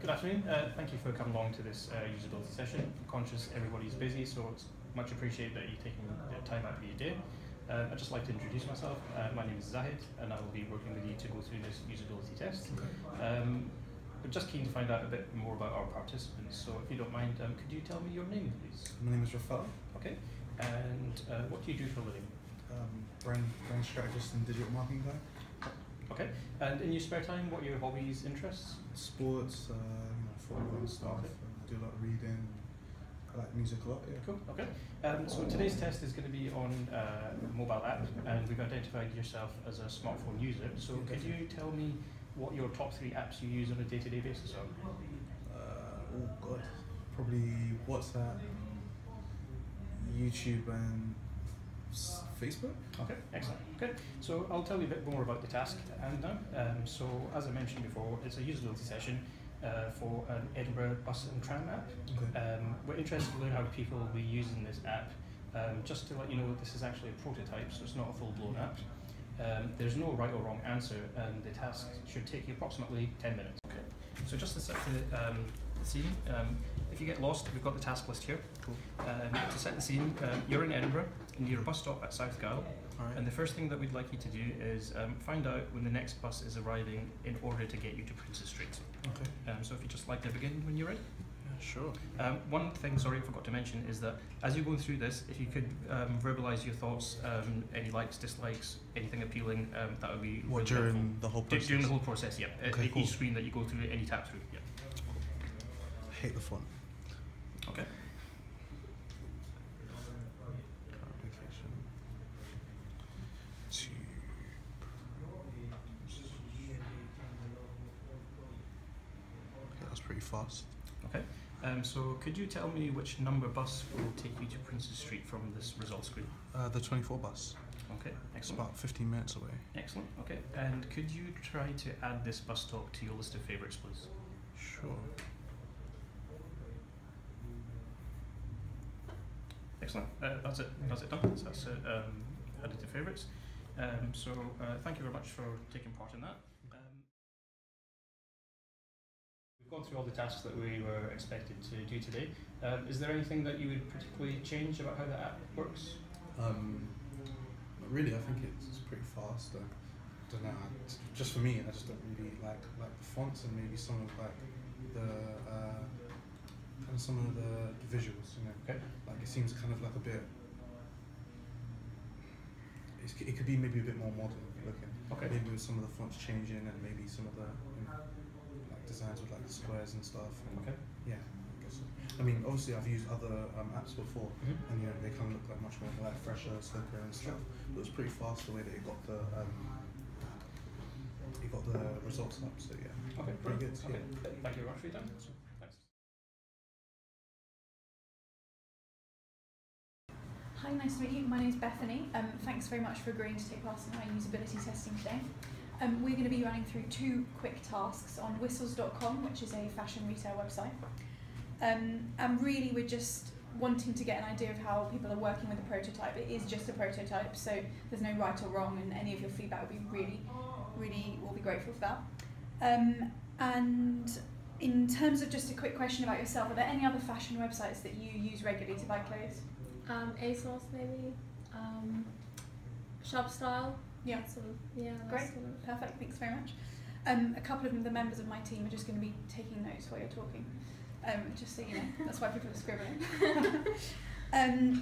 Good afternoon. Thank you for coming along to this usability session. I'm conscious everybody's busy, so it's much appreciated that you're taking the time out of your day. I'd just like to introduce myself. My name is Zahid, and I will be working with you to go through this usability test. We're just keen to find out a bit more about our participants, so if you don't mind, could you tell me your name, please? My name is Rafael. Okay. And what do you do for a living? Brand strategist and digital marketing guy. Okay. And in your spare time, what are your hobbies, interests? Sports, football and stuff. Okay. I do a lot of reading. I like music a lot, yeah. Cool, okay. So today's test is going to be on a mobile app, and we've identified yourself as a smartphone user. So could you tell me what your top 3 apps you use on a day-to-day basis are? Oh god. Probably WhatsApp, YouTube and Facebook. Okay, excellent. Okay, so I'll tell you a bit more about the task at hand now. So as I mentioned before, it's a usability session for an Edinburgh bus and tram app. Okay. We're interested to learn how people will be using this app. Just to let you know, this is actually a prototype, so it's not a full-blown app. There's no right or wrong answer, and the task should take you approximately 10 minutes. Okay. So just to set the scene, if you get lost, we've got the task list here. Cool. To set the scene, you're in Edinburgh, and you're a bus stop at South Gyle. Alright. And the first thing that we'd like you to do is find out when the next bus is arriving in order to get you to Princes Street. Okay. So if you'd just like to begin when you're ready. Yeah, sure. One thing, sorry, I forgot to mention is that as you're going through this, if you could verbalise your thoughts, any likes, dislikes, anything appealing, that would be What, really during helpful. the whole process? During the whole process, yeah. Okay, cool. Each screen that you go through, any tap through, yeah. I hate the font. Okay. Application. Okay, that's pretty fast. Okay. So could you tell me which number bus will take you to Princes Street from this results screen? The 24 bus. Okay, It's excellent. about 15 minutes away. Excellent, okay. And could you try to add this bus stop to your list of favourites, please? Sure. Excellent. That's it done. So that's added to favourites. So thank you very much for taking part in that. We've gone through all the tasks that we were expected to do today. Is there anything that you would particularly change about how the app works? Really, I think it's pretty fast. I don't know. Just for me, I just don't really like the fonts and maybe some of like the some of the visuals. You know, Okay. like it seems kind of like a bit. It could be maybe a bit more modern looking. Okay. Maybe with some of the fonts changing and maybe some of the like designs with like the squares and stuff. And Okay. yeah, I guess so. I mean, obviously I've used other apps before, Mhm. and you know they kind of look like much more like fresher, slicker and stuff. But it was pretty fast the way that it got the results up. So yeah, Okay. pretty good. Okay. Yeah. Thank you very much for your time. Thanks. Hi, nice to meet you. My name is Bethany. Thanks very much for agreeing to take part in our usability testing today. We're going to be running through 2 quick tasks on whistles.com, which is a fashion retail website. And really we're just wanting to get an idea of how people are working with the prototype. It is just a prototype, so there's no right or wrong, and any of your feedback would be really will be grateful for that. And in terms of just a quick question about yourself, are there any other fashion websites that you use regularly to buy clothes? ASOS maybe, Shop Style. Yeah. Sort of, yeah. Great, perfect, thanks very much. A couple of the members of my team are just going to be taking notes while you're talking, just so you know, that's why people are scribbling.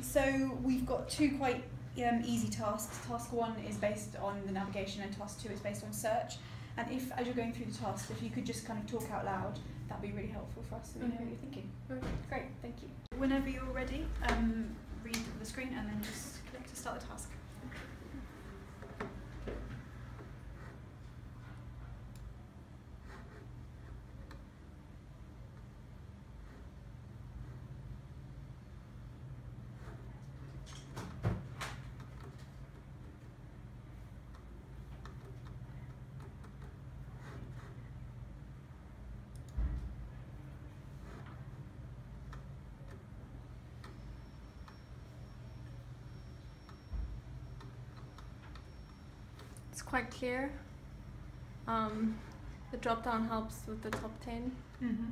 So we've got 2 quite easy tasks. Task 1 is based on the navigation and task 2 is based on search. And if, as you're going through the task, if you could just kind of talk out loud, that'd be really helpful for us so we know what you're thinking. Great, thank you. Whenever you're ready, read the screen and then just click to start the task. It's quite clear. The drop down helps with the top 10. Mm-hmm.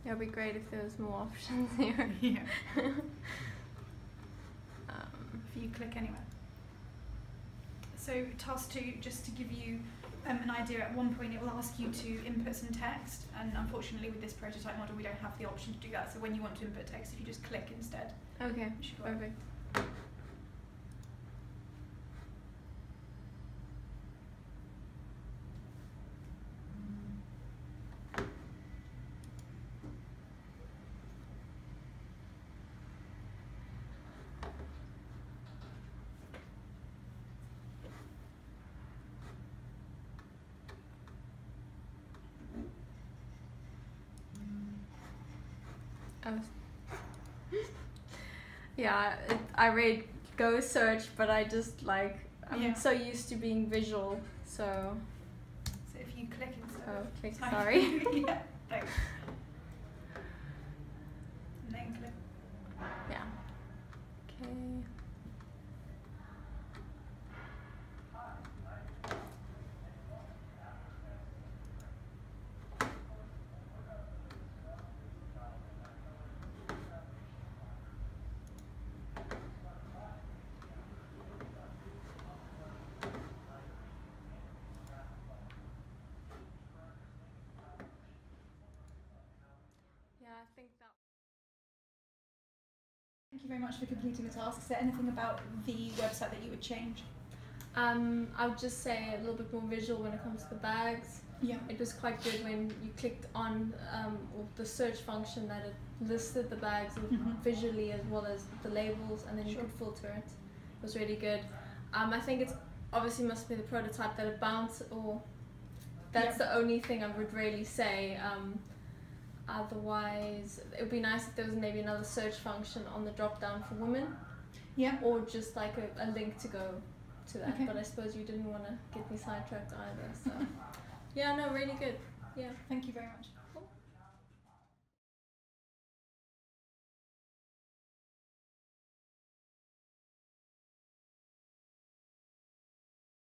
It would be great if there was more options here. Yeah. If you click anywhere. So task 2, just to give you an idea, at one point it will ask you to input some text, and unfortunately with this prototype model we don't have the option to do that, so when you want to input text, if you just click instead. Okay, it should work. perfect. Yeah, I read go search, but I just like, I'm so used to being visual, so. So if you click instead. Oh, click, sorry. Yeah, thanks. And then click. Yeah. Okay. I think that. Thank you very much for completing the task. Is there anything about the website that you would change? I would just say a little bit more visual when it comes to the bags. Yeah. It was quite good when you clicked on the search function that it listed the bags visually as well as the labels, and then you could filter it. It was really good. I think it's obviously must be the prototype that it bounced, or that's the only thing I would really say. Otherwise, it would be nice if there was maybe another search function on the drop down for women. Yeah. Or just like a link to go to that. Okay. But I suppose you didn't want to get me sidetracked either. So, yeah, no, really good. Yeah. Thank you very much.